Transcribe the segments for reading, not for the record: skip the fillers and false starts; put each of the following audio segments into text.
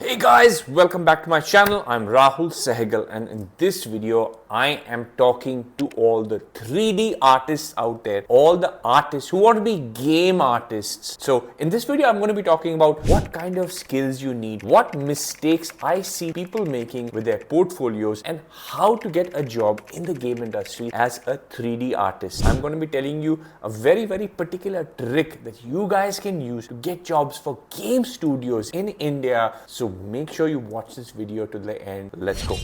Hey guys, welcome back to my channel. I'm Rahul and in this video I am talking to all the 3D artists out there, all the artists who want to be game artists. So in this video I'm going to be talking about what kind of skills you need, what mistakes I see people making with their portfolios, and how to get a job in the game industry as a 3D artist. I'm going to be telling you a very particular trick that you guys can use to get jobs for game studios in India. So make sure you watch this video to the end. Let's go.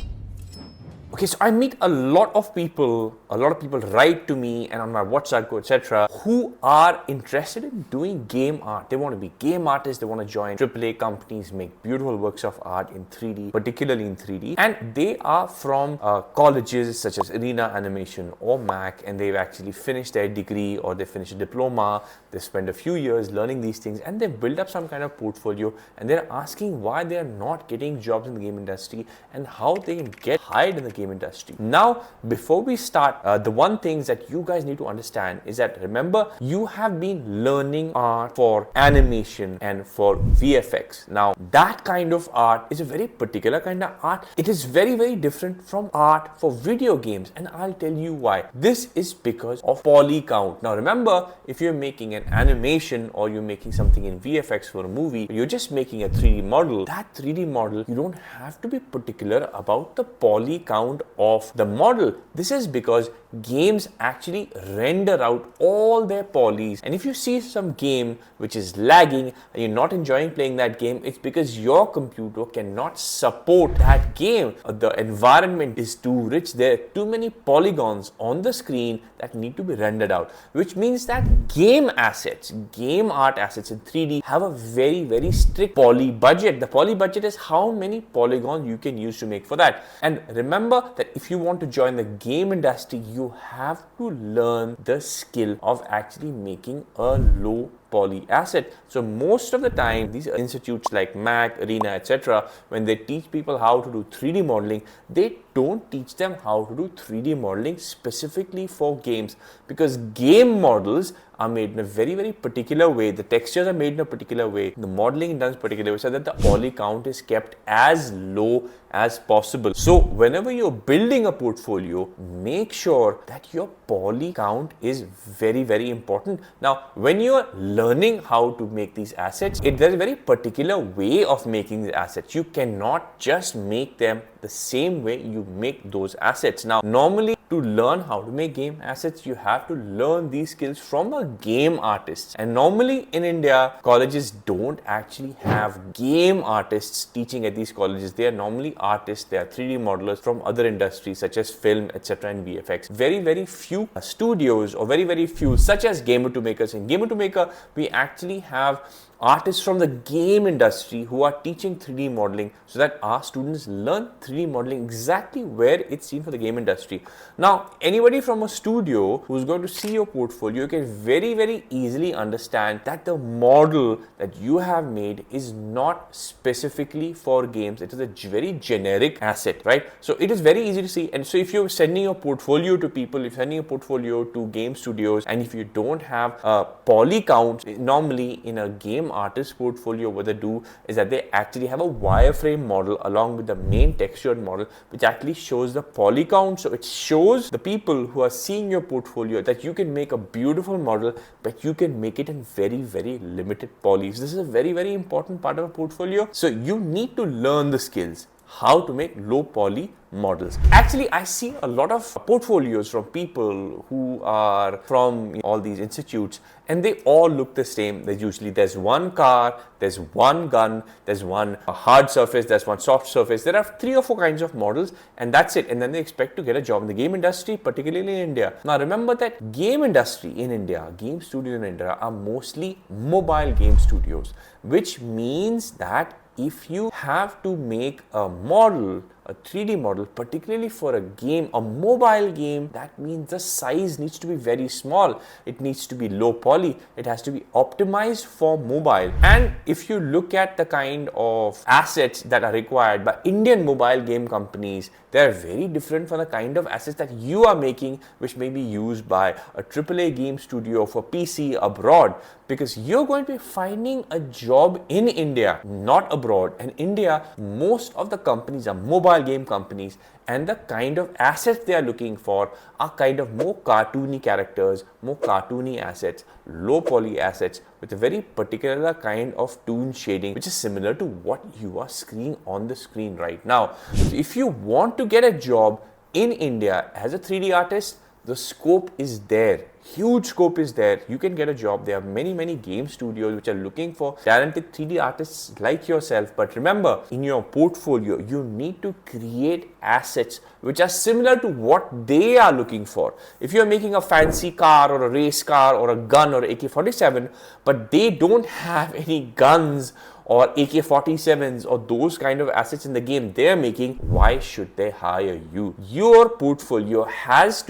Okay, so I meet a lot of people write to me and on my WhatsApp group, etc., who are interested in doing game art. They want to be game artists, they want to join AAA companies, make beautiful works of art in 3D, particularly in 3D. And they are from colleges such as Arena Animation or Mac, and they've actually finished their degree or they finished a diploma. They spend a few years learning these things and they build up some kind of portfolio, and they're asking why they're not getting jobs in the game industry and how they can get hired in the game industry. Now, before we start, the one thing that you guys need to understand is that, remember, you have been learning art for animation and for VFX. Now, that kind of art is a very particular kind of art. It is very different from art for video games, and I'll tell you why. This is because of poly count. Now, remember, if you're making an animation or you're making something in VFX for a movie, you're just making a 3D model. That 3D model, you don't have to be particular about the poly count of the model. This is because games actually render out all their polys, and if you see some game which is lagging and you're not enjoying playing that game, it's because your computer cannot support that game. The environment is too rich. There are too many polygons on the screen that need to be rendered out, which means that game art assets in 3D have a very strict poly budget. The poly budget is how many polygons you can use to make for that. And remember that if you want to join the game industry, you have to learn the skill of actually making a low poly asset. So most of the time, these institutes like Mac, Arena, etc., when they teach people how to do 3D modeling, they don't teach them how to do 3D modeling specifically for games, because game models are made in a very particular way. The textures are made in a particular way. The modeling is done in a particular way so that the poly count is kept as low as possible. So whenever you're building a portfolio, make sure that your poly count is very important. Now, when you're learning how to make these assets, there's a very particular way of making the assets. You cannot just make them the same way you make those assets. Now, normally, to learn how to make game assets, you have to learn these skills from a game artist. And normally in India, colleges don't actually have game artists teaching at these colleges. They are normally artists, they are 3D modelers from other industries such as film, etc., and VFX. Very few studios, or very few, such as Gamer to Makers. In Gamer to Maker, we actually have artists from the game industry who are teaching 3D modeling so that our students learn 3D modeling exactly where it's seen for the game industry. Now, anybody from a studio who's going to see your portfolio can very easily understand that the model that you have made is not specifically for games. It is a very generic asset, right? So it is very easy to see. And so if you're sending your portfolio to people, if you're sending your portfolio to game studios, and if you don't have a poly count, normally in a game artist portfolio, what they do is that they actually have a wireframe model along with the main textured model, which actually shows the poly count. So it shows the people who are seeing your portfolio that you can make a beautiful model, but you can make it in very limited polys. This is a very important part of a portfolio. So you need to learn the skills how to make low poly models. Actually, I see a lot of portfolios from people who are from all these institutes, and they all look the same. There's one car, there's one gun, there's one hard surface, there's one soft surface. There are 3 or 4 kinds of models, and that's it. And then they expect to get a job in the game industry, particularly in India. Now, remember that game industry in India, game studios in India are mostly mobile game studios, which means that if you have to make a model a 3D model, particularly for a game, a mobile game, that means the size needs to be very small. It needs to be low poly. It has to be optimized for mobile. And if you look at the kind of assets that are required by Indian mobile game companies, they are very different from the kind of assets that you are making, which may be used by a AAA game studio for PC abroad, because you're going to be finding a job in India, not abroad. And India, most of the companies are mobile game companies, and the kind of assets they are looking for are kind of more cartoony characters, more cartoony assets, low poly assets with a very particular kind of toon shading, which is similar to what you are seeing on the screen right now. So if you want to get a job in India as a 3D artist, the scope is there. Huge scope is there. You can get a job. There are many game studios which are looking for talented 3D artists like yourself. But remember, in your portfolio, you need to create assets which are similar to what they are looking for. If you're making a fancy car or a race car or a gun or AK-47, but they don't have any guns or AK-47s or those kind of assets in the game they're making, why should they hire you? Your portfolio has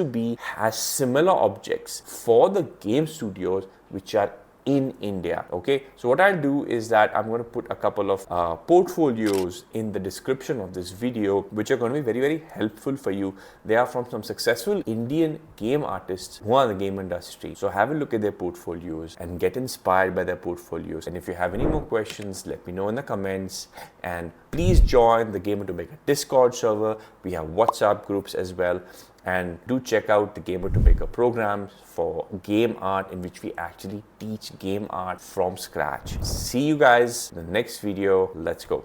similar objects for the game studios which are in India. Okay, so what I'll do is that I'm going to put a couple of portfolios in the description of this video, which are going to be very helpful for you. They are from some successful Indian game artists who are in the game industry. So have a look at their portfolios and get inspired by their portfolios. And if you have any more questions, let me know in the comments. And please join the Gamer to Maker Discord server. We have WhatsApp groups as well. And do check out the Gamer to Maker programs for game art, in which we actually teach game art from scratch. See you guys in the next video. Let's go.